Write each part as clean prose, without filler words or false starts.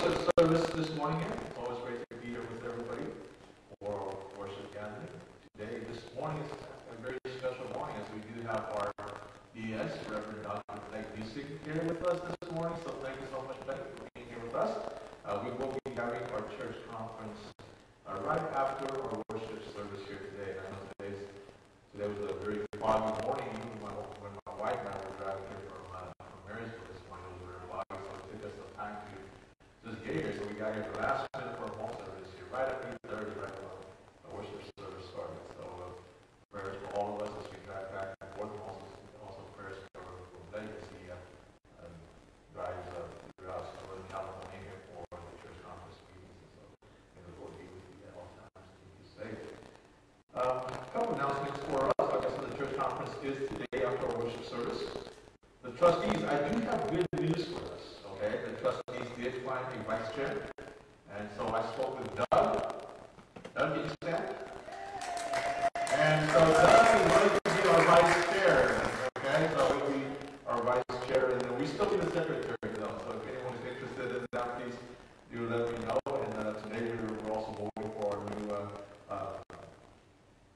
worship service this morning here. It's always great to be here with everybody for our worship gathering. Today, this morning is a very special morning as we do have our DS, Reverend Dr. Blake Music, here with us this morning. So thank you so much, Blake, for being here with us. We will be having our church conference right after our worship service here today. And I know today was a very foggy morning, even when my wife and I were driving here from Marysville this morning. It was very foggy, so it took us some time to just get here. So we got here the last minute for a home service here, right at 8:30, right when the worship service started. So prayers for all of us as we drive back and forth, and also prayers for Blake as he drives throughout Northern California here for the church conference meetings. And so may the Lord be with you at all times to keep you safe. A couple announcements for us. Like I said, the church conference is today after our worship service. The trustees, I do have good news for us. Okay, the trustees did find a vice chair, and so I spoke with Doug. Doug, can you stand? And so Doug is going to be our vice chair. Okay, so he'll be our vice chair, and then we still need a secretary though. So if anyone is interested in that, please do let me know. And today we're also voting for our new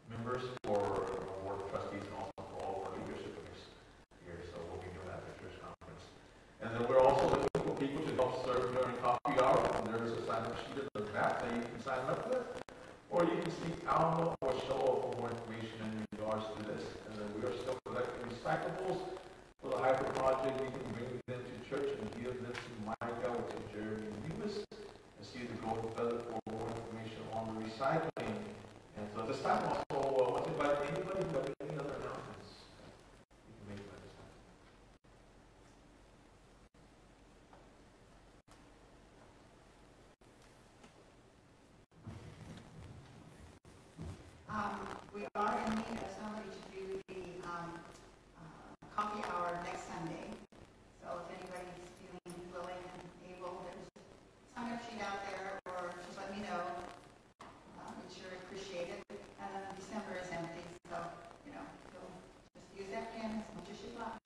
members for our board of trustees and also for all of our leadership here. So we'll be doing that at the church conference. And then we're also looking for people to help serve during coffee hour. And there's a sign-up sheet in the map that you can sign up with. Or you can seek Alma or Show for more information in regards to this. And then we are still collecting recyclables for the hybrid project. You can bring them to church and give them to Micah or to Jeremy Lewis and see the Golden Feather for more information on the recycling. And so at this time, also, I want to invite anybody who has any other announcements. You can make that this time. We are in need of somebody to do the coffee hour next Sunday. So if anybody's feeling willing and able, there's a sign-up sheet out there, or just let me know. We'd sure appreciate it. And then December is empty, so you'll just use that pen as much as you like.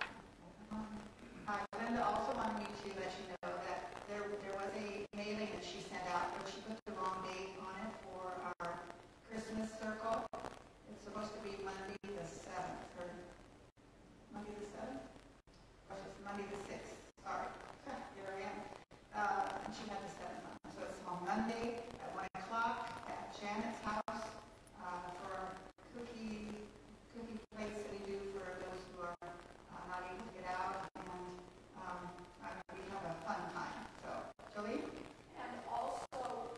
Linda also wanted me to let you know that there was a mailing that she sent out, but she put the wrong date on it for our Christmas circle. It's supposed to be Monday the 7th, or Monday the 7th? Or it's Monday the 6th. Sorry. Here I am. And she had the 7th on. So it's on Monday at 1 o'clock at Janet's house for cookie plates that we do for those who are not able to get out. And we have a fun time. So, Jolie? And also,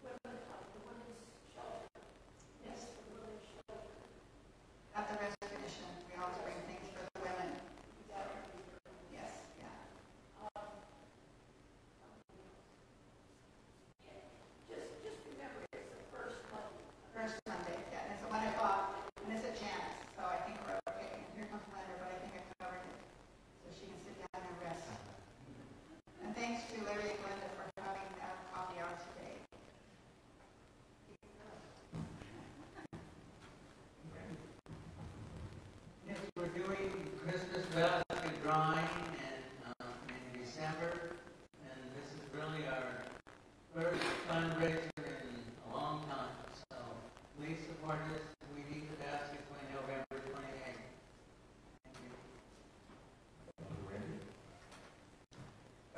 the women's shelter. Yes. The women's shelter. At the reservation, we always bring things for the women. Yes, yeah. Just remember, it's the first Monday. First Monday, yeah. And it's at 1 o'clock, and it's at Janet's, so I think we're okay. And here comes Linda, but I think I covered it, so she can sit down and rest. And thanks to Larry and Glenda for having our coffee hour today. Yes, we're doing Christmas basket drawing in December, and this is really our first fundraiser in a long time. So please support us. We need the baskets by November 28th. Thank you. Thank you, Randy.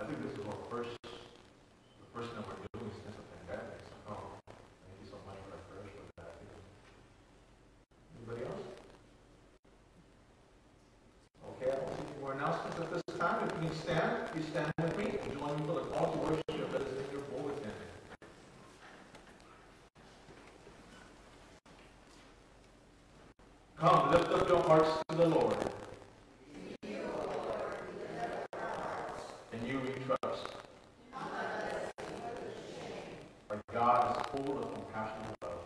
I think this is the first time we're doing since the pandemic. So thank you so much for that prayers for that. Anybody else? Okay, I don't see any more announcements at this time. If you can stand, please stand with me and join me for the call to worship that is in your bulletin. Come, lift up your hearts to the Lord. And you we trust. For God is full of compassion and love.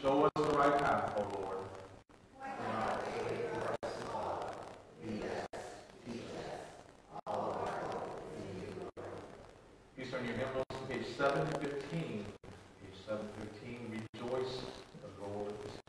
Show us the right path, O Lord. Please turn your hymnals to page 715. Page 715, rejoice, the Lord is here.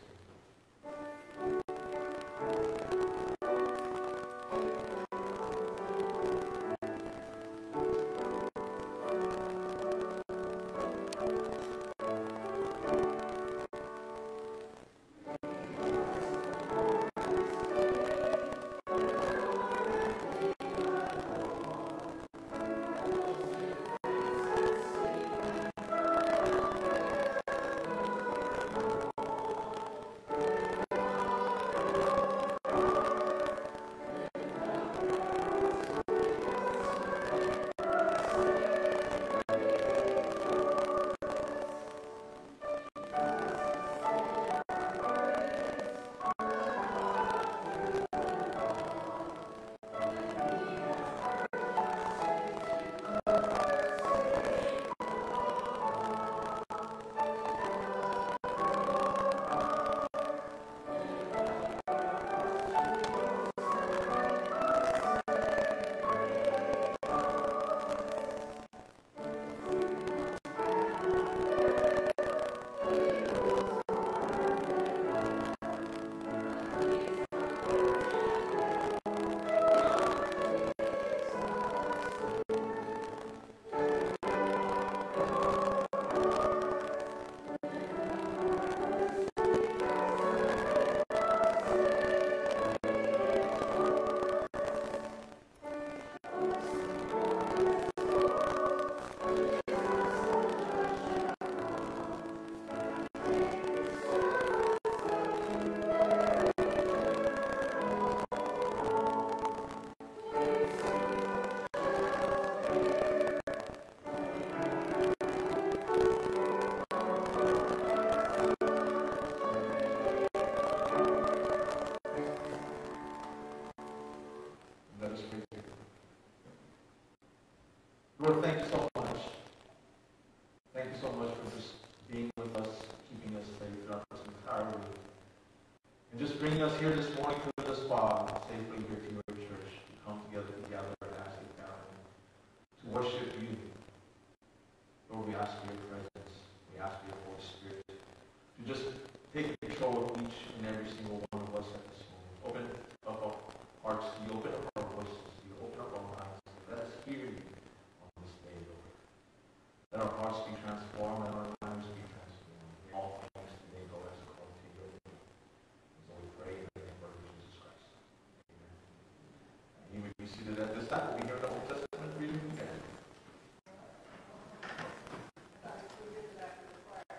Lord, thank you so much. Thank you so much for just being with us, keeping us safe throughout this entire week. And just bringing us here this morning through this fog, safely here to your church, to come together as a family, to worship you. Lord, we ask for your presence. We ask for your Holy Spirit to just take control of each and every single one of us at this moment. Open up our hearts to you, open up our voices to you, open up our minds to you. Let us hear you on this day, Lord. Let our hearts be transformed, let our lives be transformed. May all things today go as according to your will. So we pray in the name of Jesus Christ. Amen. And you may be seated at this time. We hear the Old Testament reading again.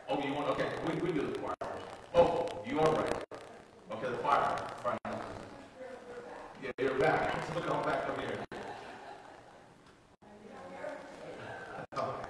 Oh, you want, okay, we do the choir. Oh, you are right. Okay, the choir. Yeah, you're back. So come back up here. Okay.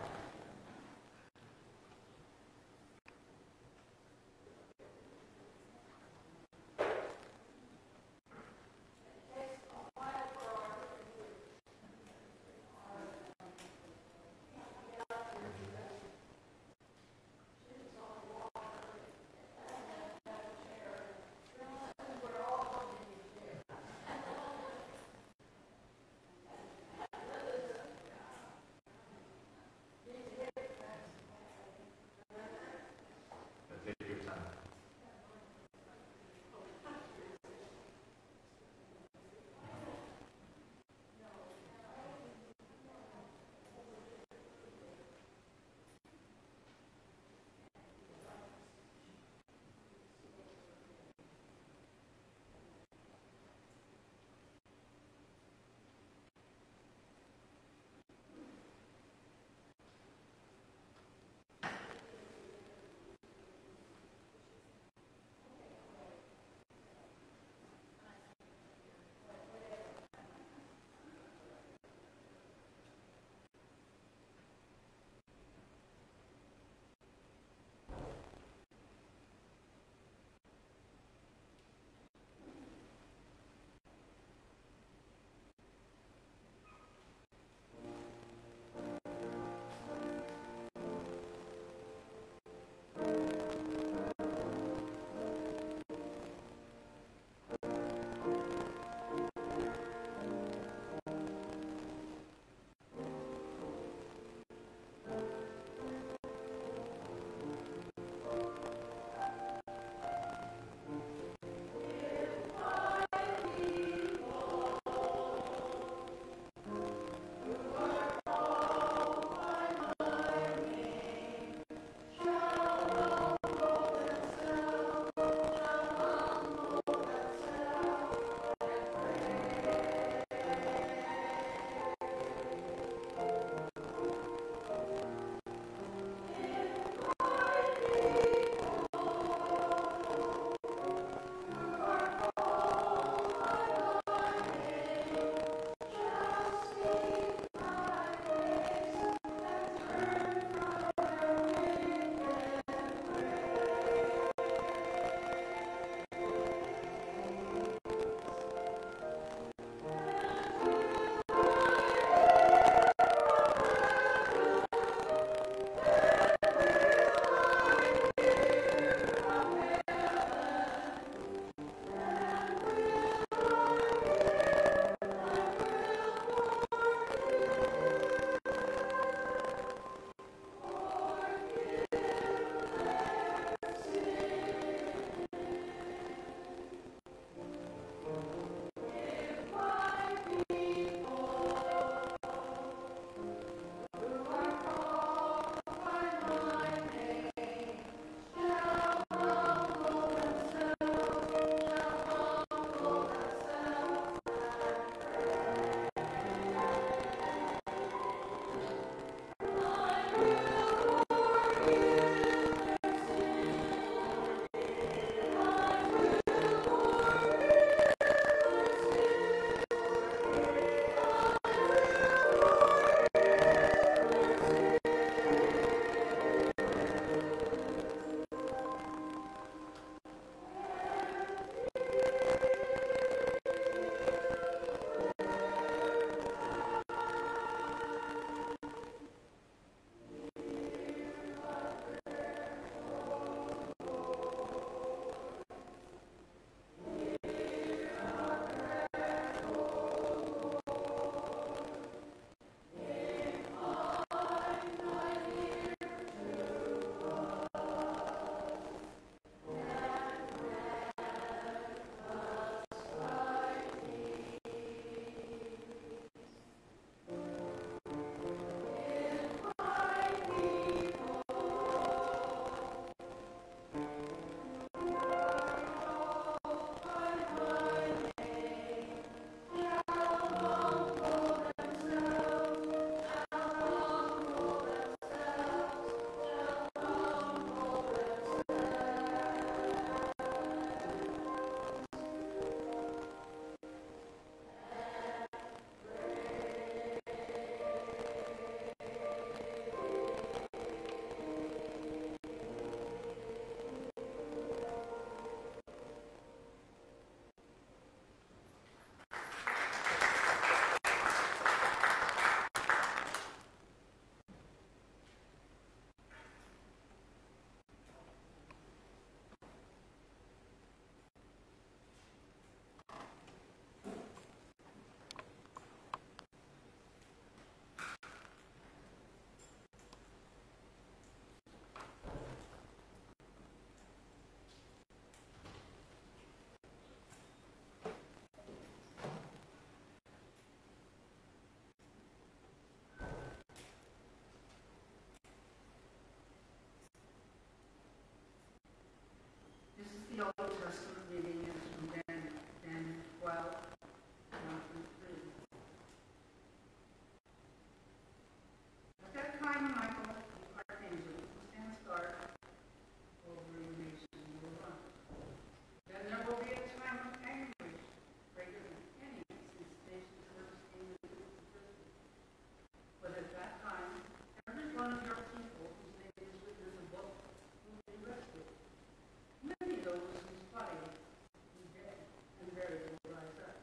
Take your time. Old Testament reading is from Daniel 12, 1-3. At that time, Michael, the archangel, who stands guard over your nation, will run. Then there will be a time of anguish, greater than any since nations ever seen in existence. But at that time, every one of your people whose name is written in the book will be rescued. Many of those whose body is dead and buried will rise up.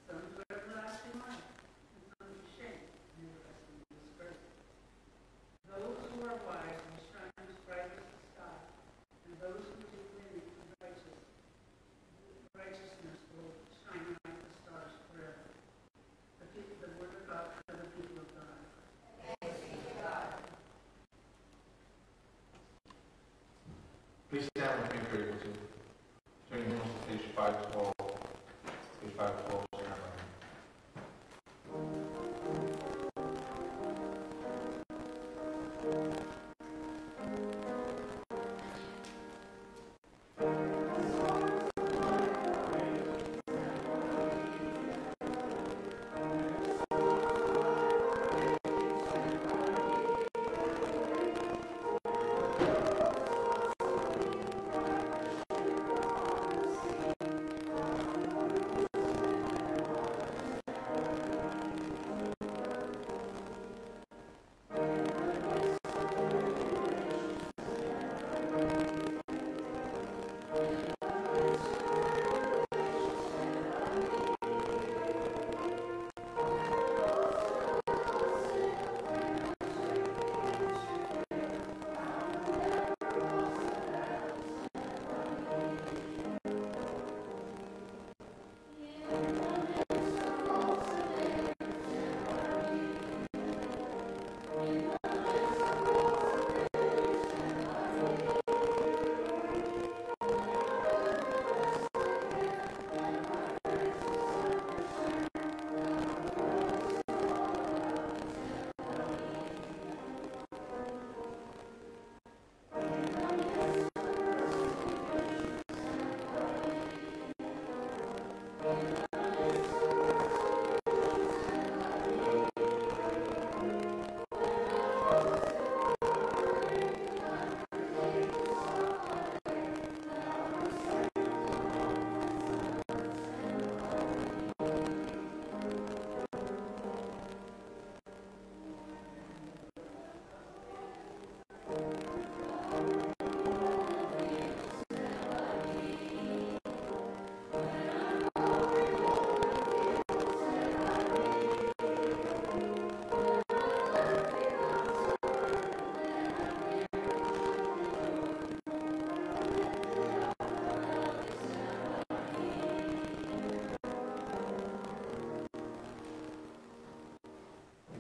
Some to everlasting life, and some to shame and everlasting disgrace. Those who are wise will shine as bright as the sky, and those who do many righteousness will shine like the stars forever. The word of God for the people of God. Please stand with me if you're able to. Turn your hands to page 512. Page 512, stand right here.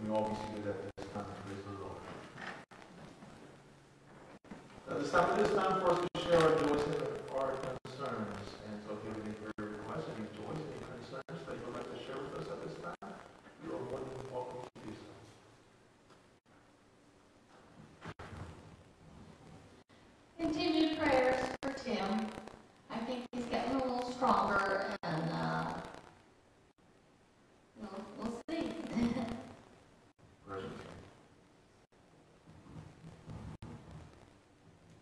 We all be seated at this time. Praise the Lord. It is time for us to share our joys and our concerns. And so if you have any prayer requests, any joys, any concerns that you would like to share with us at this time, you are more than welcome to do so. Continued prayers for Tim. I think he's getting a little stronger, and we'll see.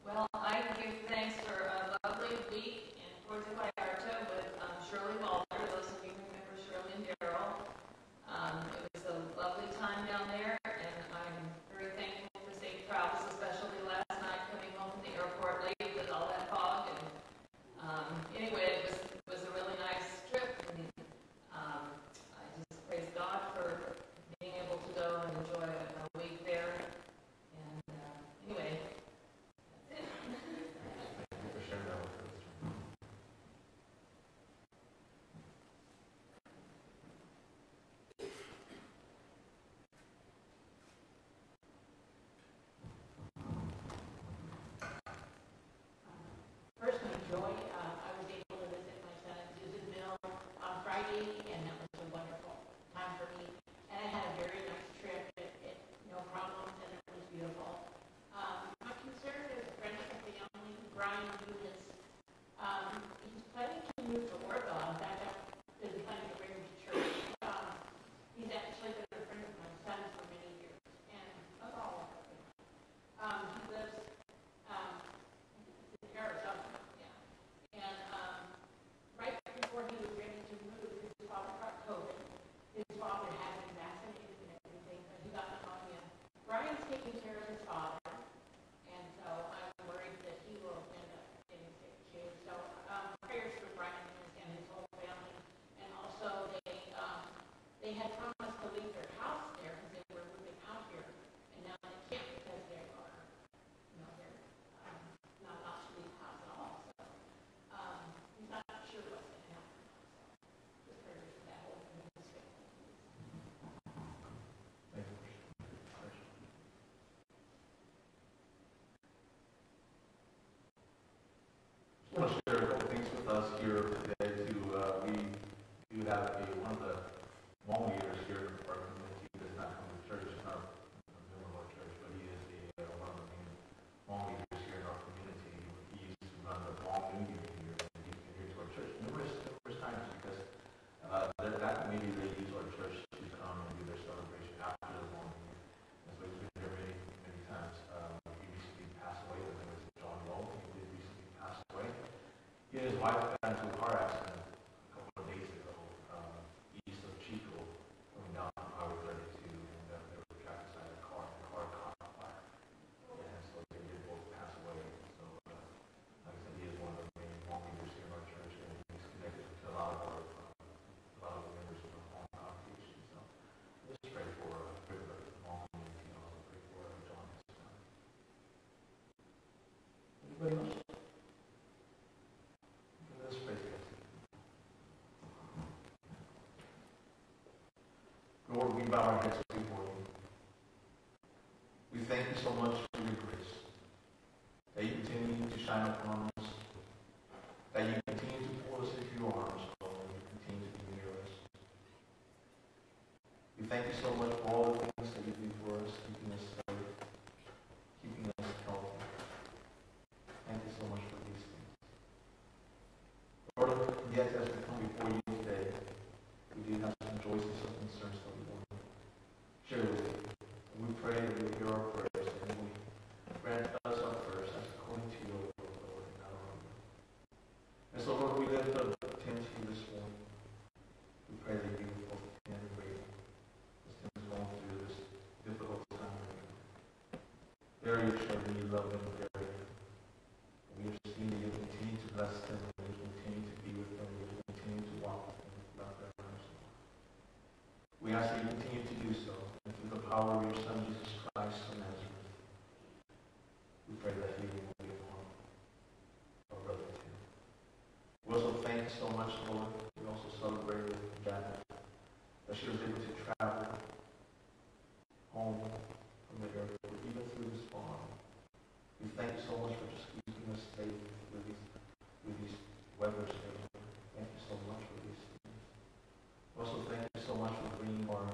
Well, I give thanks for a lovely week in Puerto Vallarta with Shirley Walter. Those of you who remember Shirley and Daryl. It was a lovely time down there, and I'm very thankful for safe travels, especially last night coming home from the airport late with all that fog. And anyway, it was a really nice trip, and I just praise God for being able to go and enjoy a week there. And anyway. taking care of his father, and so I'm worried that he will end up getting sick too. So prayers for Brian and his whole family. And also they had promised to leave their house there because they were moving out here, and now they can't because they are, they're not allowed to leave the house at all. So he's not sure what's going to happen. So just prayers for that whole ministry. Thank you. I want to share a couple things with us here today too. We do have one of the long leaders here in our community does not come to church, not a member of our church, but he is one of the main long leaders here in our community. He used to run the long meeting here, and he's been here to our church numerous times because that maybe they use our church to come and do their celebration after the long meeting. And so he's been here many times. He recently passed away. His name is John Lowe. He did recently pass away. He and his wife got into a car accident a couple of days ago, east of Chico, coming down from Highway 32, and they were trapped inside a car, and the car caught on fire. And so they did both pass away. So, like I said, he is one of the main long leaders here in our church, and he's connected to a lot of the members of the long congregation. So, let's pray for the long community, and also pray for John and his family. Anybody else? Let's pray together. Lord, we bow our heads before you. We thank you so much for your grace, that you continue to shine upon us, that you continue to pull us into your arms, Lord, and you continue to be near us. We thank you so much for all the things that you do for us, keeping us safe, keeping us healthy. Thank you so much for these things. Lord, yet as we come before you today, we do have some joys and some concerns that we want to share with you. And we pray that you hear our prayers and we grant us our prayers as according to your will, Lord, and not our own. And so, Lord, we lift up Tim to you this morning. We pray that you will both Tim and Brady as Tim is going through this difficult time right now. Bury your children, you love them, bury them. We have seen that you continue to bless them, and you continue to be with them, and you continue to walk with them throughout their lives. We ask that you continue to do so, and through the power of your Son, Jesus Christ of Nazareth, we pray that healing will be upon our brother Tim. We also thank you so much, Lord. We also celebrate with Janet that she was able to travel home from the airport, even through this farm. We thank you so much for just keeping us safe with these weather stations. Thank you so much for these things. Also, thank you so much for bringing our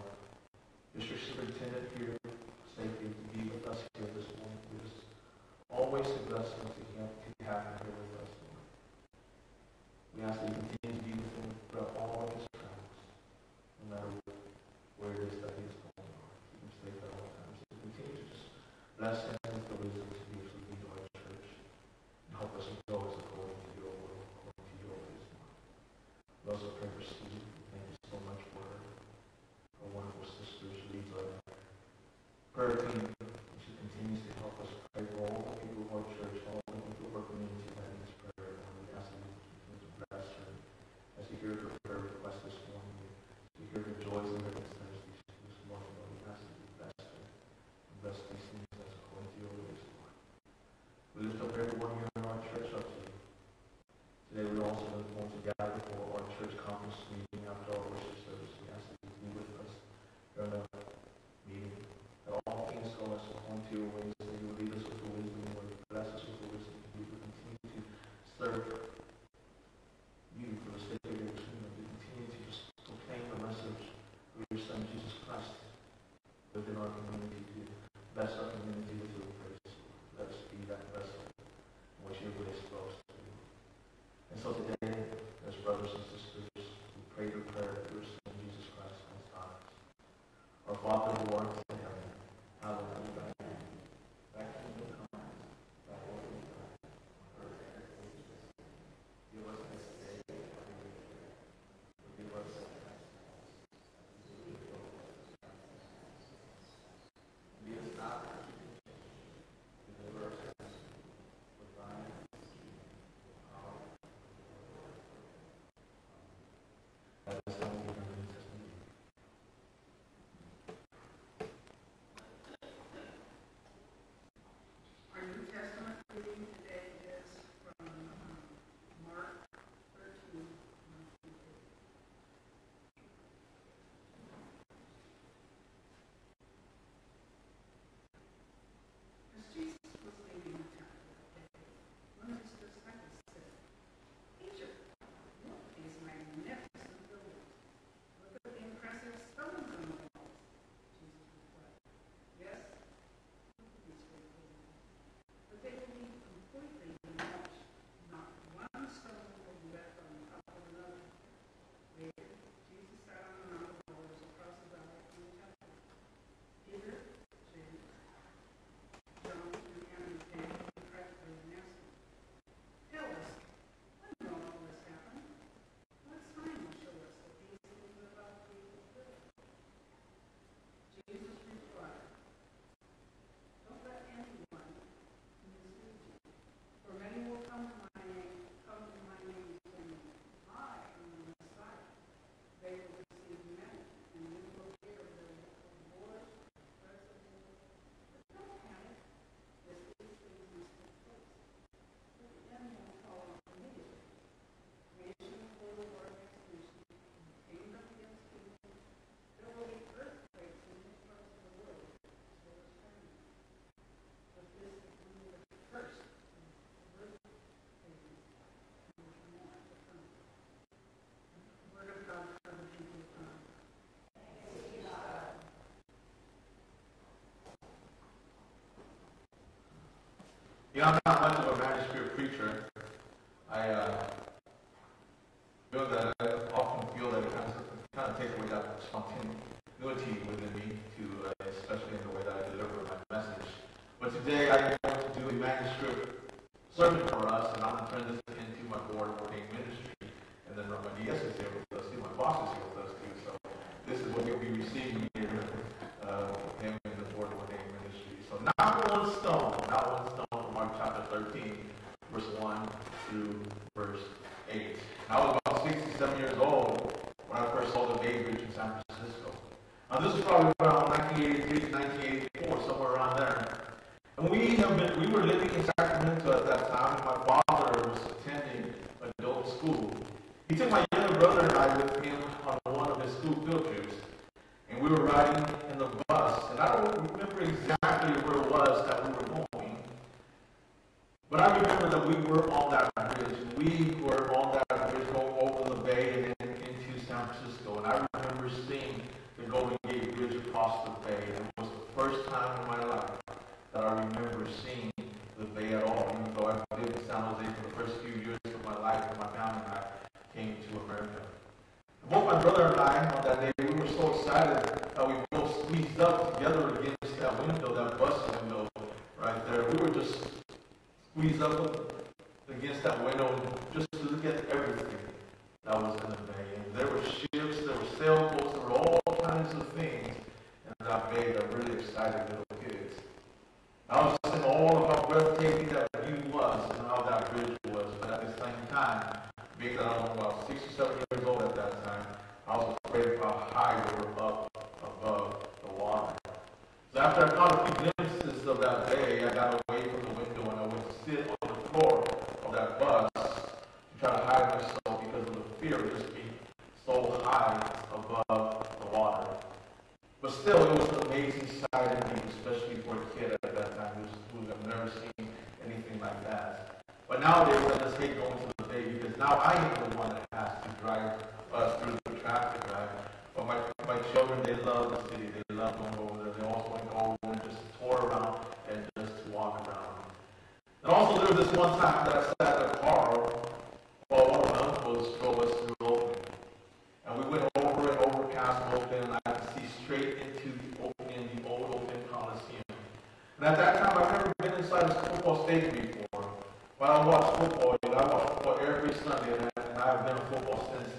district superintendent here safely to be with us here this morning. It is always a blessing to have him here with us, Lord. We ask that you continue to be with him throughout all of his travels, no matter where it is that he is going, Lord. Keep him safe at all times. So continue to just bless him with the wisdom to be able to lead our church and help us to go as according to your will, according to your wisdom. We also pray for Steve. Thank you so much for her, our wonderful sister. She leads our prayer team. She continues to help us pray for all the people of our church, all the people of our community that needs prayer. And we ask that you continue to bless her as you hear her prayer request this morning. As you hear her joys and her concerns this morning, Lord, we ask that you bless her and bless these things as according to your ways, Lord. We lift up everyone here in our church up to you. Today we also going to gather for our church conference meeting after our worship service. We ask that you be with us during the meeting. That all things go as according to your ways, that you will lead us with the wisdom, Lord. Bless us with the wisdom. We will continue to serve you for the sake of your kingdom. We continue to just proclaim the message of your Son, Jesus Christ, within our community, to bless our community with your praise. Let us be that vessel in which your grace flows through. And so today, as brothers and sisters, we pray the prayer of your Son, Jesus Christ, as God. Our Father who art in heaven, hallowed be thy name. Thy kingdom come, thy will be done, on earth as it is in heaven. Give us this day our daily bread. Forgive us our trespasses, as we forgive those who trespass against us. Lead us not into I'm not much of a manuscript preacher. I feel that I often feel that it kind of takes away that spontaneity within me, especially in the way that I deliver my message. But today I'm going to do a manuscript sermon for us, and I'm going to turn this into my board ordained ministry. And then my DS is here with us too, my boss is here with us too. So this is what you'll be receiving here, him in the board ordained ministry. So not one stone from Mark chapter 13, verse 1 through verse 8. I was about 67 years old when I first saw the Bay Bridge in San Francisco. Now this is probably around 1983 to 1984, somewhere around there. And we were living in Sacramento at that time, and my father was attending adult school. He took my younger brother and I with him on one of his school field trips, and we were riding in the bus. And I don't remember exactly where it was that we were going, but I remember that we were on that bridge. We were on that bridge going over the bay and then into San Francisco. And I remember seeing the Golden Gate Bridge across the bay. And it was the first time in my life that I remember seeing the bay at all, even though I lived in San Jose for the first few years of my life, and my family and I came to America. Both my brother and I, on that day, we were so excited that we both squeezed up together against that window, that bus window right there. We were just squeezed up against that window just to look at everything that was in the bay. And there were ships, there were sailboats, there were all kinds of things in that bay that really excited little kids. I was just saying all of how breathtaking that view was and how that bridge was, but at the same time, being that I was about 6 or 7 years old at that time, I was afraid of how high we were up above the water. So after I caught a few glimpses of that bay, I got away from the window and I went to sit on the floor of that bus to try to hide myself because of the fear of just being so high above the water. But still, it was an amazing sight indeed, especially for a kid at that time who had never seen anything like that. But nowadays, I just hate going to the bay because now I am the one that has to drive us through the traffic, right? But my children, they love the city. They love going over there. They also want to go over and just tour around and just walk around. And also, there was this one time that I sat in a car while one of my uncles drove us through Oakland. And we went over and over past Oakland, and I could see straight into the old Oakland Coliseum. And at that time, I've never been inside a football stadium before. But I watch football. I watch football every Sunday, and I've been in football since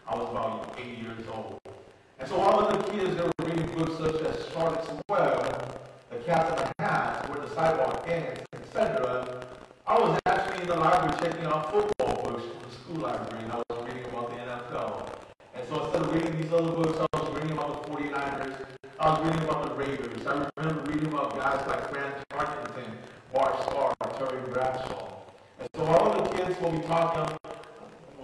I was about 8 years old. And so all of the kids, they were reading books such as Charlotte's Web, The Cat in the Hat, Where the Sidewalk Ends, etc. I was actually in the library checking out football books from the school library, and I was reading about the NFL. And so instead of reading these other books, I was reading about the 49ers. I was reading about the Raiders. I remember reading about guys like Grant Tarkington, Bart Starr, Terry Bradshaw. And so all of the kids will be talking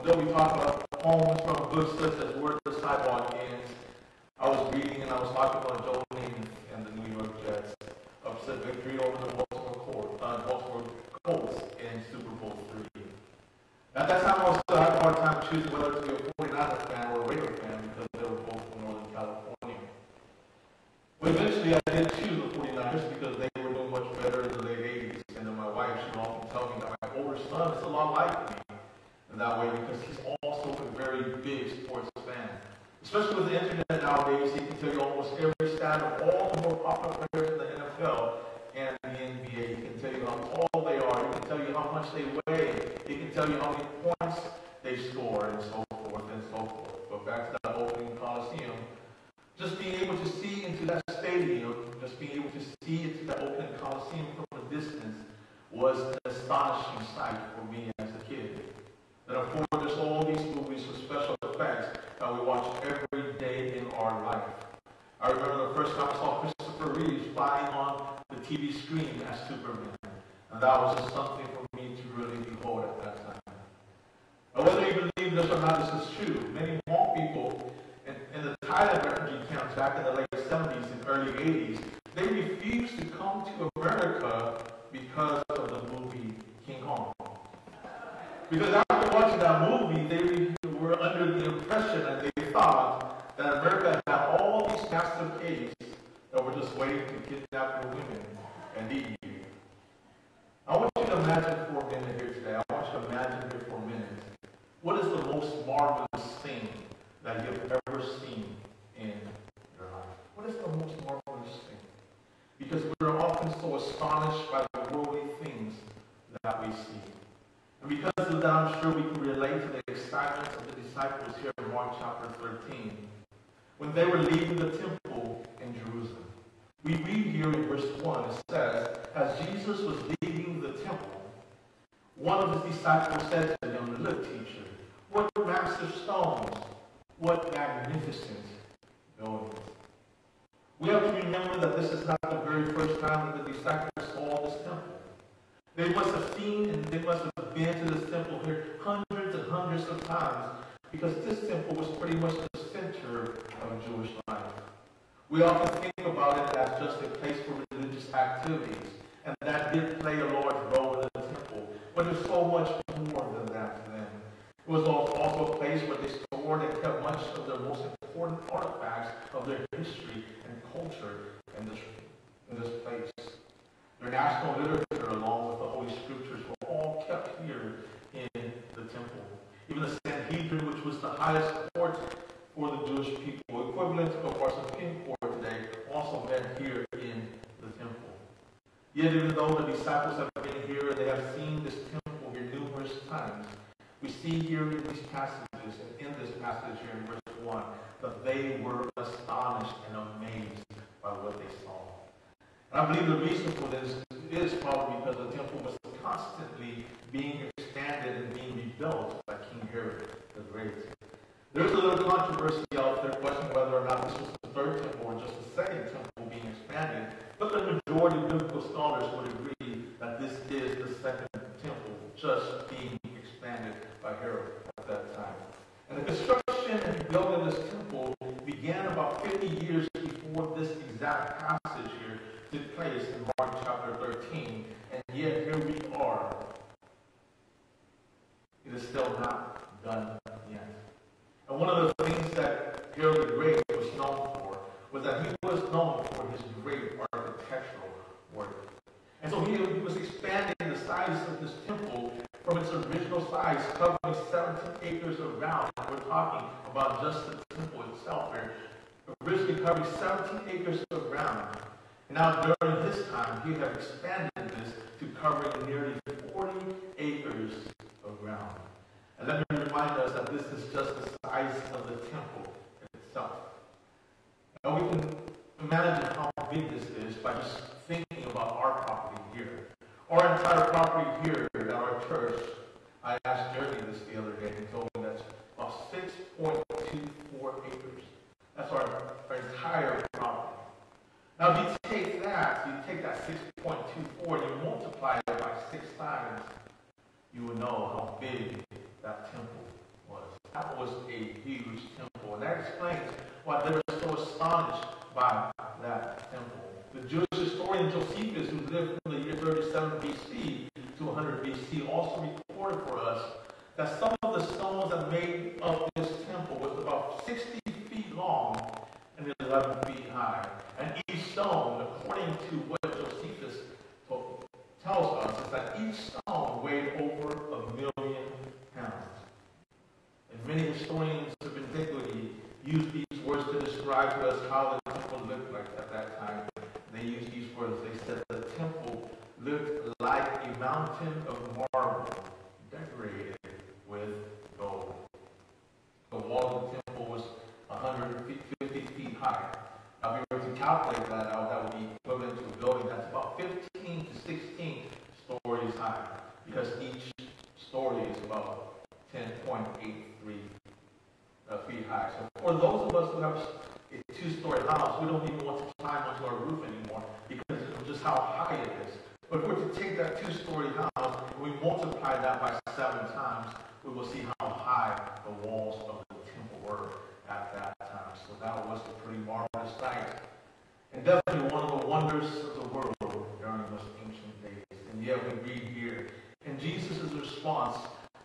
about poems from books such as Where the Sidewalk Ends. I was reading and I was talking about Joe Namath and the New York Jets' upset victory over the Baltimore Colts in Super Bowl III. At that time, I had a hard time choosing whether to be a 49er fan or a Raider fan because they were both from Northern California. But eventually, I did choose the 49ers because they were doing much better in the late 80s. And then my wife, she would often tell me that my older son is a lot like me in that way because he's also a very big sports fan. Especially with the internet nowadays, he can tell you almost every stat of all the more popular players in the NFL and the NBA. He can tell you how tall they are. He can tell you how much they weigh. He can tell you how many points they score and so forth and so forth. But back to that Oakland Coliseum, just being able to see into that stadium, just being able to see into that Oakland Coliseum from a distance was an astonishing sight for me as a kid. And of course, there's all these movies with special effects that we watch every day in our life. I remember the first time I saw Christopher Reeve flying on the TV screen as Superman. And that was just something for me to really behold at that time. Now, whether you believe this or not, this is true. Many Hmong people in the Thailand refugee camps back in the late 70s and early 80s, they refused to come to America because of the movie King Kong. Because after watching that movie, they were under the impression and they thought that America had all these massive caves that were just waiting to kidnap your women and eat you. I want you to that you have ever seen in your life? What is the most marvelous thing? Because we're often so astonished by the worldly things that we see. And because of that, I'm sure we can relate to the excitement of the disciples here in Mark chapter 13. When they were leaving the temple in Jerusalem. We read here in verse 1, it says, as Jesus was leaving the temple, one of his disciples said to him, look, teacher, what massive stones, what magnificent buildings. We have to remember that this is not the very first time that the disciples saw this temple. They must have seen and they must have been to this temple here hundreds and hundreds of times, because this temple was pretty much the center of Jewish life. We often think about it as just a place for religious activities, and that did play a large role in the temple. But there's so much more than that to them. It was also a place where they stored and kept much of their most important artifacts of their history and culture in this place. Their national literature, along with the Holy Scriptures, were all kept here in the temple. Even the Sanhedrin, which was the highest court for the Jewish people, equivalent of our Supreme Court today, also met here in the temple. Yet even though the disciples have been here, they have seen this temple here numerous times, we see here in these passages, and in this passage here in verse 1, that they were astonished and amazed by what they saw. And I believe the reason for this is probably because the temple was constantly being expanded and being rebuilt by King Herod the Great. There's a little controversy out there questioning whether or not this was the third temple or just the second temple being expanded, but the majority of biblical scholars would agree that this is the second temple just being expanded by Herod at that time. And the construction and building of this temple began about 50 years before this exact passage here took place in Mark chapter 13, and yet here we are. It is still not done yet. And one of the things that Herod the Great was known for was that he was known for his great architectural work. And so he was expanding the size of this temple from its original size, covering 17 acres of ground. We're talking about just the temple itself here. Originally covering 17 acres of ground. And now during his time, he had expanded this to covering nearly 40 acres of ground. And let me remind us that this is just the size of the temple itself. Now we can imagine how big this is by just thinking about our property here. Our entire property here at our church, I asked Jeremy this the other day, and he told me that's about 6.24 acres. That's our entire property. Now if you take that 6.24 and you multiply it by 6 times, you will know how big that temple was. That was a huge temple. And that explains why they were so astonished by that temple. The Jewish historian Josephus, who lived from the year 37 BC to 100 BC, also recorded for us that some of the stones that made up this temple was about 60 feet long and 11 feet high. And each stone, according to what Josephus tells us, is that each stone weighed over 1 million pounds. And many historians of antiquity use these words to describe to us how the temple looked like at that time. They used these words. They said the temple looked like a mountain of marble decorated with gold. The wall of the temple was 150 feet high. Now, if we were to calculate that out, that would be equivalent to a building that's about 15 to 16 stories high, because each story is about 10.83 feet high. So for those of us who have a 2-story house, we don't even want to climb onto our roof anymore because of just how high it is. But if we were to take that 2-story house and we multiply that by 7 times, we will see how high the walls of the temple were at that time. So that was a pretty marvelous sight. And definitely one of the wonders of the world during those ancient days. And yet we read here, and Jesus' response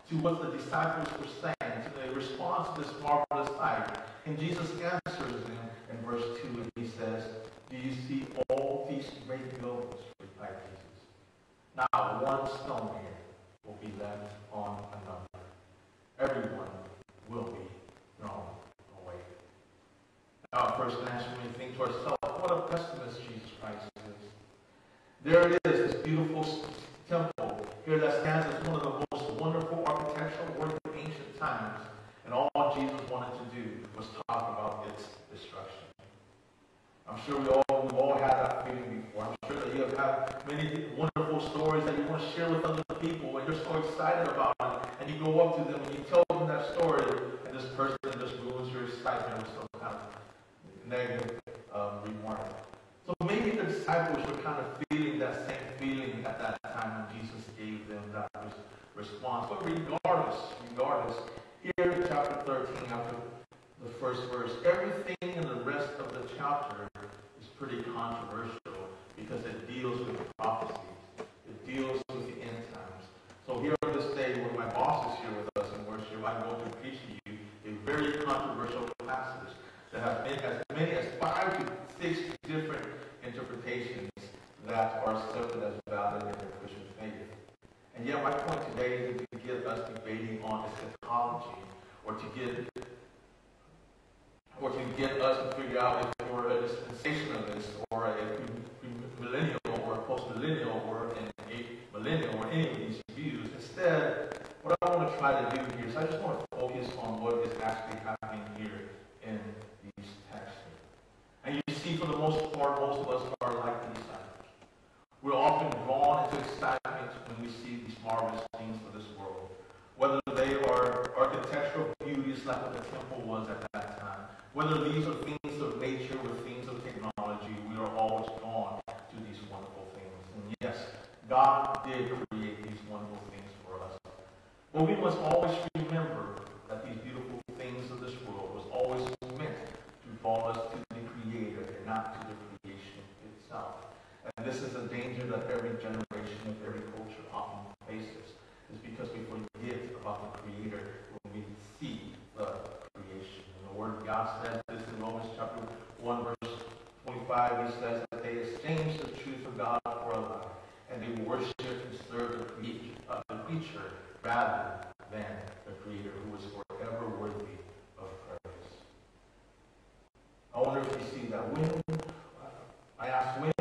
to what the disciples were saying, to the response to this marvelous sight. And Jesus answers them in verse 2, and he says, do you see all these great buildings? Replied Jesus. Not one stone here will be left on another. Everyone will be thrown away. first naturally think to ourselves, what a pessimist Jesus Christ is. There it is, this beautiful temple here that stands as one of the most wonderful architectural works of ancient times. And all Jesus wanted to do was talk about its destruction. I'm sure we've all had that feeling before. I'm sure that you have had many wonderful stories that you want to share with other people, and you're so excited about it, and you go up to them and you tell them that story, and this person just ruins your excitement with some kind of negative remark. So maybe the disciples were kind of feeling that same feeling at that time when Jesus gave them that response. But regardless, here in chapter 13, after the first verse, everything in the rest of the chapter is pretty controversial because it deals with prophecies. It deals with the end times. So here on this day, when my boss is here with us in worship, I'm going to preach to you a very controversial passage that has as many as 5 to 6 different interpretations that are accepted as valid in the Christian faith. And yet my point today is to get us debating on eschatology, or to get us to figure out if we're a dispensationalist or a millennial or a post-millennial or a millennial or any of these views. Instead, what I want to try to do here is I just want to focus on what is actually happening here in these texts. And you see, for the most part, most of us are like the disciples. We're often drawn into excitement when we see these marvelous things of this world. Whether they are architectural beauties like what the temple was at that time, whether these are things of nature or things of technology, we are always drawn to these wonderful things. And yes, God did create these wonderful things for us. But we must always remember that these beautiful things of this world was always meant to draw us to the Creator and not to the creation itself. And this is a danger that every generation of every culture often faces, is because we forget about the Creator when we see the creation. And the Word of God says this in Romans chapter 1, verse 25. He says that they exchanged the truth of God for a lie, and they worship and serve the creature rather than the Creator, who is forever worthy of praise. I wonder if you see that I ask when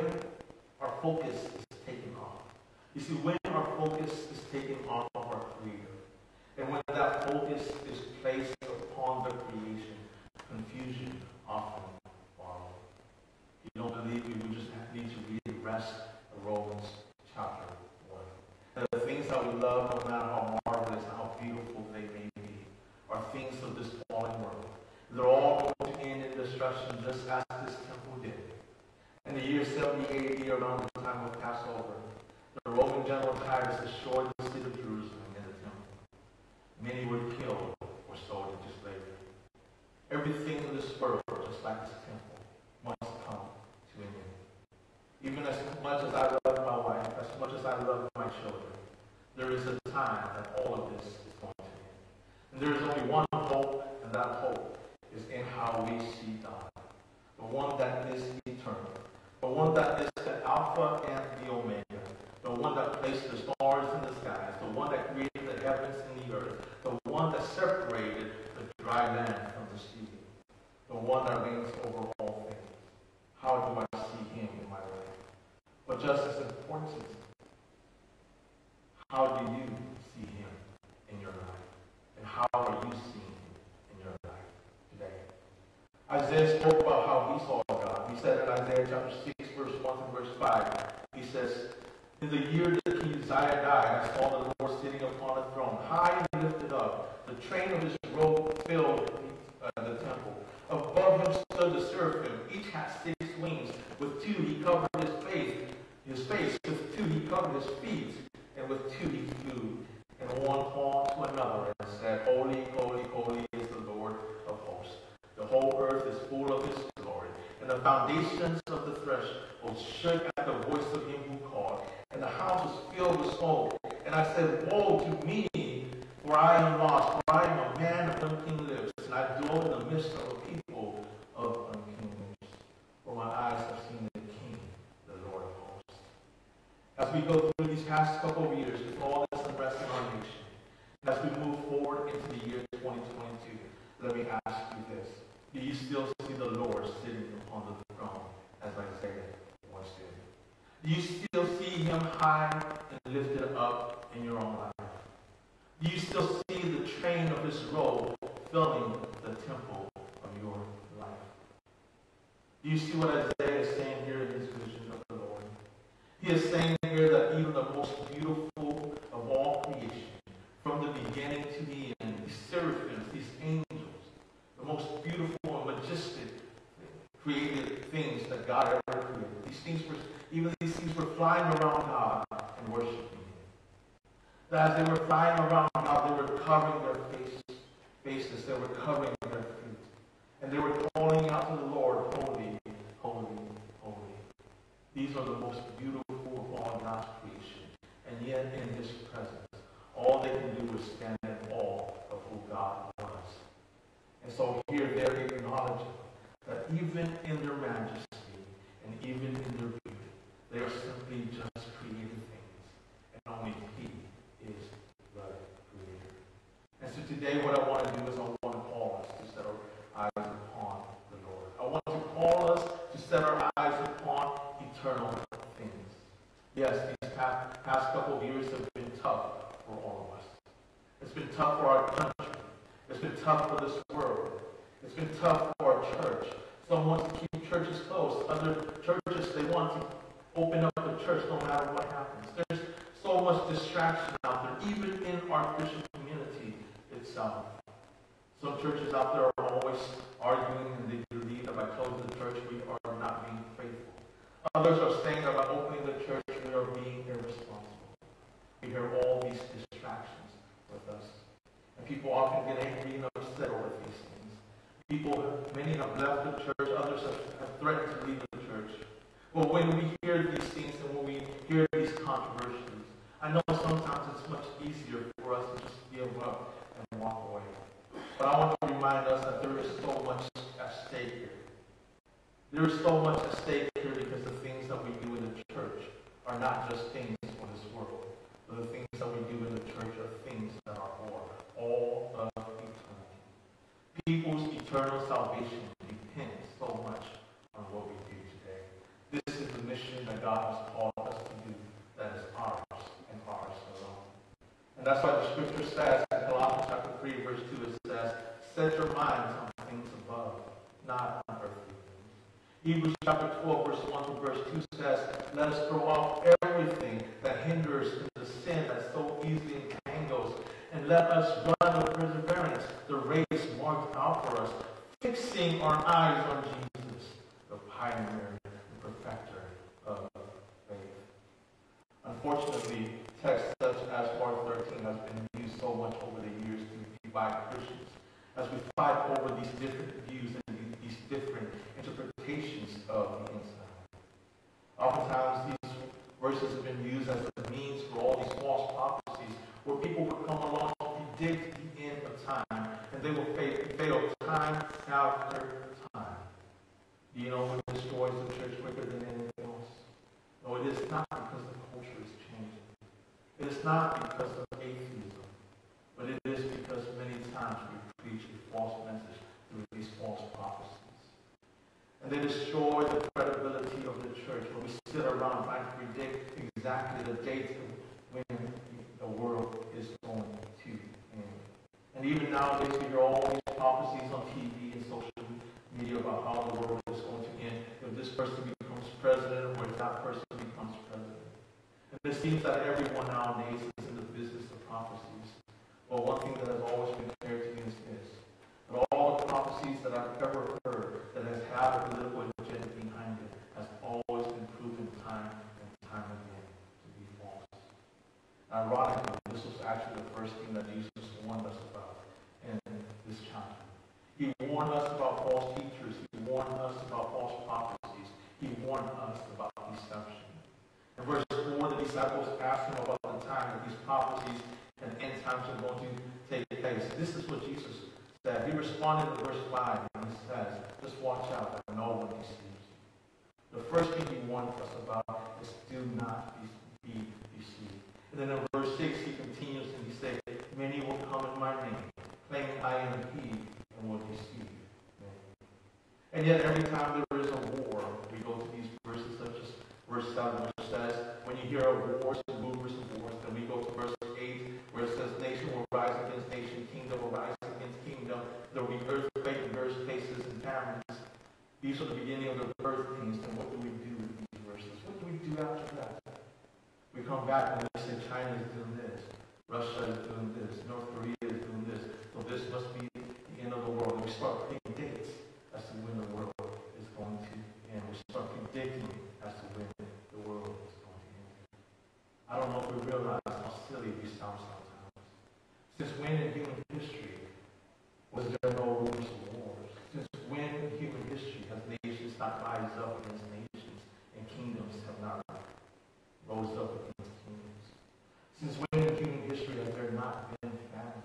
our focus is taken off. You see, when our focus is taken off of our Creator, and when that focus is placed upon the creation, confusion often follows. If you don't believe me, we just need to read the rest of Romans chapter 1. And the things that we love, no matter how marvelous and how beautiful they may be, are things of this fallen world. They're all going to end in destruction, just as this temple did. In the year 70 AD, around the time of Passover, the Roman general Titus destroyed the city of Jerusalem and the temple. Many were killed or sold into slavery. Everything in this world, just like this temple, must come to an end. Even as much as I love my wife, as much as I love my children, there is a time that all of this is going to end. And there is only one hope, and that hope is in how we see God. The one that is eternal. The one that is the Alpha and the Omega. The one that placed the stars in the skies. The one that created the heavens and the earth. The one that separated the dry land from the sea. The one that reigns over all things. How do I see him in my life? But just as important, how do you see him in your life? And how are you seeing him in your life today? Isaiah spoke about how he saw God. He said in Isaiah chapter 6, verse 1 and verse 5, he says, in the year that King Uzziah died, I saw the Lord sitting upon a throne, high and lifted up. The train of his robe filled the temple. Above him stood the seraphim. Each had 6 wings. With 2 he covered his face. With 2 he covered his feet. And with 2 he flew. And one called to another and said, Holy, holy, holy is the Lord of hosts. The whole earth is full of his glory. And the foundations of the threshold shook at the voice of him who called. And the house was filled with smoke. And I said, Woe to me, for I am lost, for I am a man of unclean lips, and I dwell in the midst of a people of unclean lips. For my eyes have seen the King, the Lord of hosts. As we go through these past couple of years with all this unrest in our nation, as we move forward into the year 2022, let me ask you this. Do you still see the Lord sitting Do you still see him high and lifted up in your own life? Do you still see the train of his robe filling the temple of your life? Do you see what Isaiah is saying here in his vision of the Lord? He is saying here that even the most beautiful of all creation, from the beginning to the end, these seraphims, these angels, the most beautiful and majestic created things that God ever created. Even these things were flying around God and worshiping him. That as they were flying around God, they were covering their faces, they were covering their feet. And they were calling out to the Lord, holy, holy, holy. These are the most beautiful of all God's creation. And yet in his presence, all they can do is stand in awe of who God was. And so here they're acknowledging that even in their majesty and even in their beauty, they are simply just created things. And only he is the creator. And so today what I want to do is I want to call us to set our eyes upon the Lord. I want to call us to set our eyes upon eternal things. Yes, these past couple of years have been tough for all of us. It's been tough for our country. It's been tough for this world. It's been tough for our church. Some want to keep churches closed. Other churches, they want to open up the church no matter what happens. There's so much distraction out there, even in our Christian community itself. Some churches out there are always arguing and they believe that by closing the church we are not being faithful. Others are saying that by opening the church we are being irresponsible. We hear all these distractions with us. And people often get angry and upset over these things. Many have left the church, others have threatened to leave the church. But when we hear these things and when we hear these controversies, I know sometimes it's much easier for us to just give up and walk away. But I want to remind us that there is so much at stake here. There is so much at stake here because the things that we do in the church are not just things for this world, but the things that we do in the church are things that are for all of eternity. People's eternal salvation depends so much on what we do today. This is the mission that God has called us to do, that is ours and ours alone. And that's why the scripture says in Colossians chapter 3, verse 2, it says, set your minds on things above, not on earthly things. Hebrews chapter 12, verse 1 to verse 2 says, let us throw off everything that hinders the sin that so easily entangles, and let us run with perseverance the race marked out for us, fixing our eyes on Jesus, the pioneer and perfecter of faith. Unfortunately, texts such as Mark 13 has been used so much over the years to divide Christians, as we fight over these different views and these different interpretations of the inside. Oftentimes, these verses have been used as the means for all these false prophecies, where people would come along and predict the end of time, and they will fail time after time. Do you know what destroys the church quicker than anything else? No, it is not because the culture is changing. It is not because of atheism, but it is because many times we preach a false message through these false prophecies. And they destroy the credibility of the church when we sit around trying to predict exactly the date when the world is going to end. And even nowadays we hear all these prophecies on TV and social media about how the world is going to end if this person becomes president or if that person becomes president. And it seems that everyone nowadays is in the business of prophecies. But one thing that has always been clear to me is this: that all the prophecies that I've ever heard that has had a political agenda behind it has always been proven time and time again to be false. Ironically, this was actually the first thing that Jesus warned us about in this chapter. He warned us about false teachers. He warned us about false prophecies. He warned us about deception. In verse 4, the disciples asked him about the time that these prophecies and end times are going to take place. This is what Jesus said. He responded in verse 5, and he says, just watch out that no one deceives you. The first thing he warned us about is do not be deceived. And then in verse 6, he continues and he says, many will come in my name, claiming I am he, and will deceive many. And yet every time there is a war, we go to these verses such as verse 7, which says, These are the beginning of the birth pains. Then what do we do with these verses? What do we do after that? We come back and we say China is doing this, Russia is doing this, North Korea is doing this. So this must be the end of the world. And we start picking dates as to when the world is going to end. We start predicting as to when the world is going to end. I don't know if we realize how silly we sound sometimes. Since when in human history was there no rumors of wars? Since when in human history has nations not rise up against nations and kingdoms have not rose up against kingdoms? Since when in human history has there not been famine?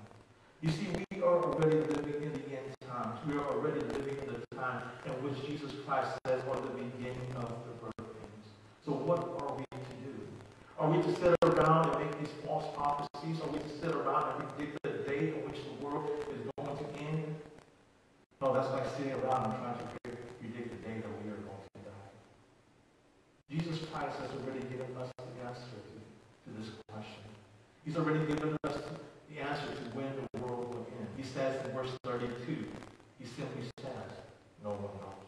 You see, we are already living in the end times. We are already living in the time in which Jesus Christ says are the beginning of the birth pains. So what are we to do? Are we to sit around and make these false prophecies? Are we to sit around and predict the day in which the world is going to end? No, that's like sitting around and trying to predict the day that we are going to die. Jesus Christ has already given us the answer to this question. He's already given us the answer to when the world will end. He says in verse 32, he simply says, no one knows.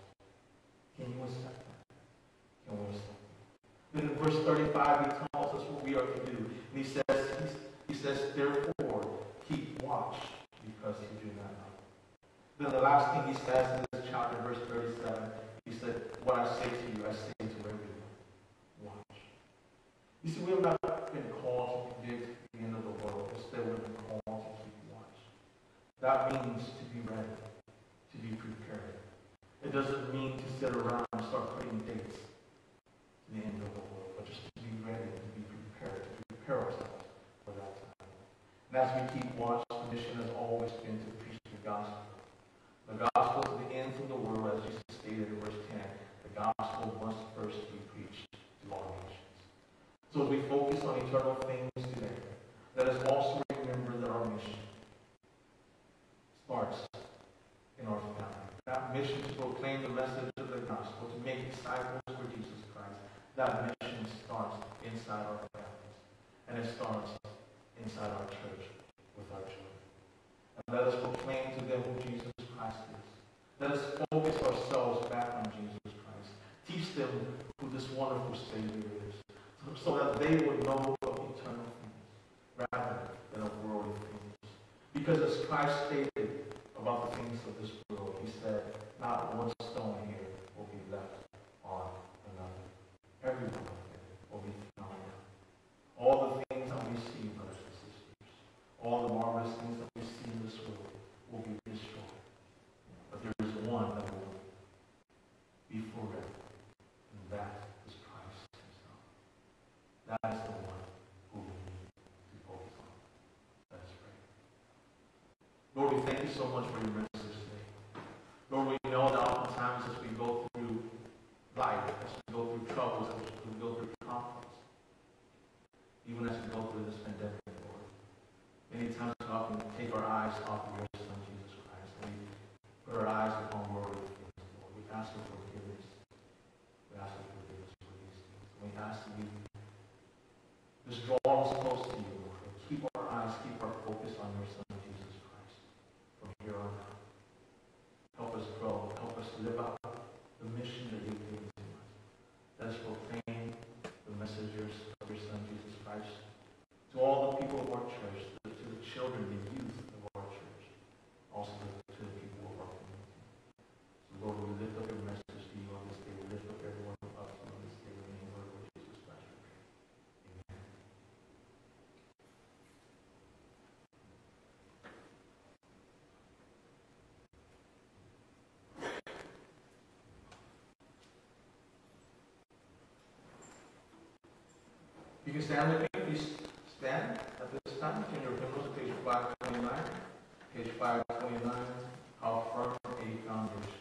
Can you accept that? Can we accept that? Then in verse 35, he tells us what we are to do. And he says, therefore, keep watch, because you do not know. Then the last thing he says in this chapter, verse 37, he said, what I say to you, I say to everyone. Watch. You see, we have not been called to predict the end of the world. Instead, we've been called to keep watch. That means to be ready, to be prepared. It doesn't mean to sit around and start putting dates to the end of the world, but just to be ready, to be prepared, to prepare ourselves for that time. And as we keep watch, the mission has always been to preach the gospel. The gospel to the ends of the world, as Jesus stated in verse 10, the gospel must first be preached to all nations. So as we focus on eternal things today, let us also remember that our mission starts in our family. That mission to proclaim the message of the gospel, to make disciples for Jesus Christ, that mission starts inside our families. And it starts inside our church with our children. And let us proclaim to them who Jesus Christ is. Let us focus ourselves back on Jesus Christ. Teach them who this wonderful Savior is, so that they would know of eternal things rather than of worldly things. Because as Christ stated about the things of this world, he said, not one stone here will be left on another. Every one of them will be thrown down. All the things that we see, brothers and sisters, all the marvelous things that we see in this world will be destroyed. But there is one that will be forever, and that is Christ himself. That is the one who we need to focus on. Let us pray. Lord, we thank you so much for your message today. Lord, we know that oftentimes as we go through life, as we go through troubles, as we go through conflicts, even as we go through this pandemic, Lord, many times we often take our eyes off of your Son, Jesus Christ, and we put our eyes upon worldly things, Lord. We ask for forgiveness. We ask for forgiveness for these things. We ask that you just draw us close to you, Lord, and keep our eyes, keep our focus on your Son, Jesus Christ, from here on out. Help us grow. Help us live out the mission that you've given to us. Let us proclaim the messengers of your Son, Jesus Christ, to all the people of our church, to the children, the youth of our church, also to the people of our community. So, Lord, we lift up your message to you on this day. We lift up everyone up to you on this day in the name of our Lord Jesus Christ. Amen. You can stand with me. Please stand at this time. Turn your hymnals to page 529. Page 529. How firm a foundation.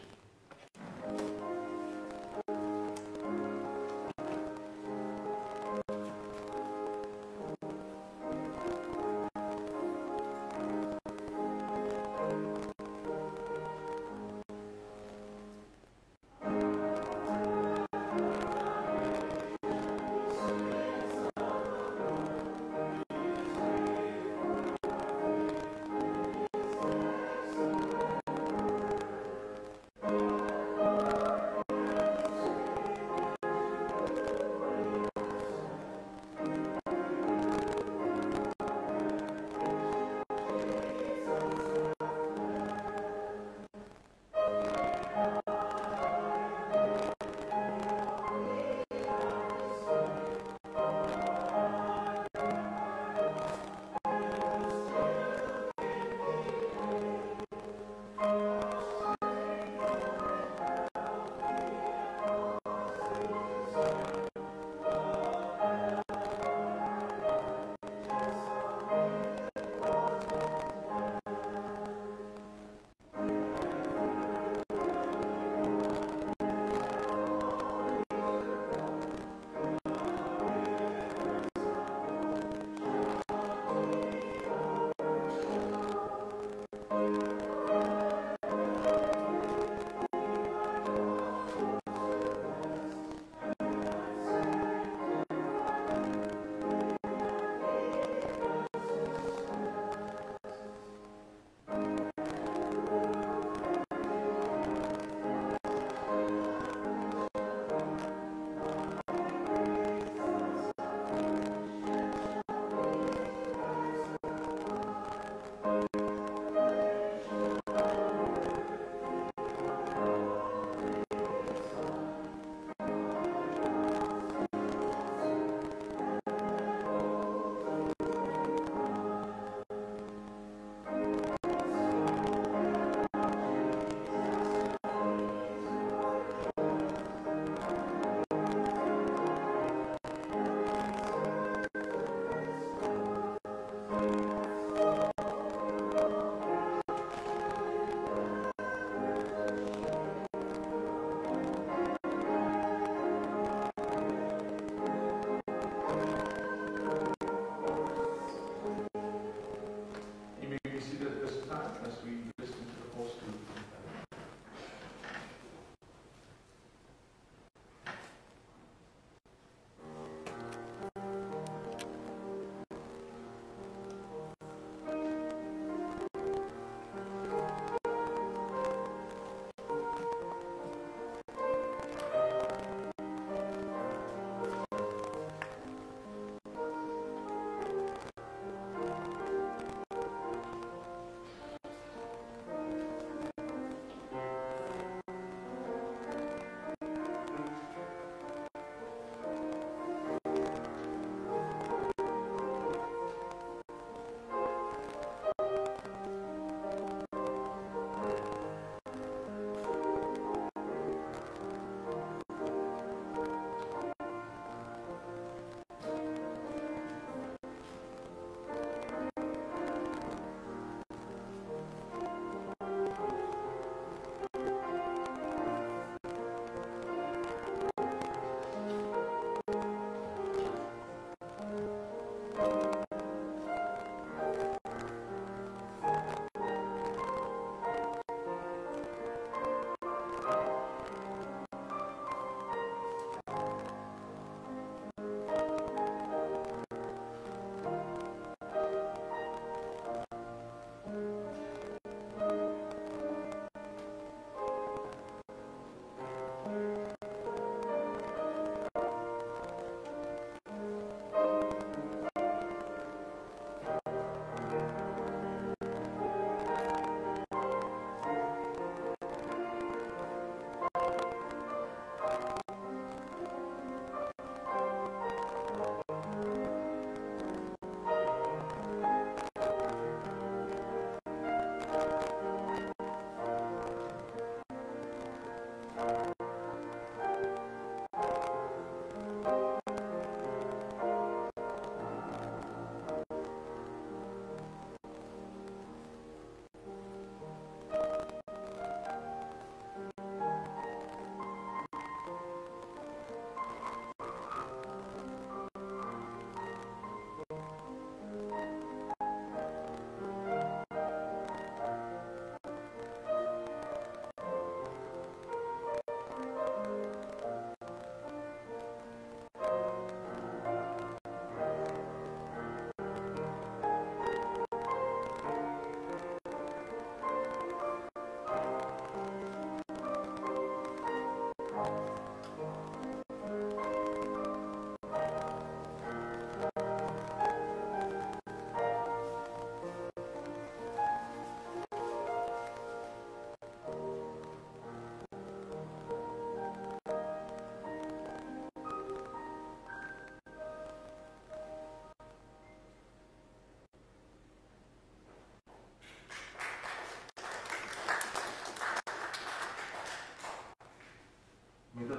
May the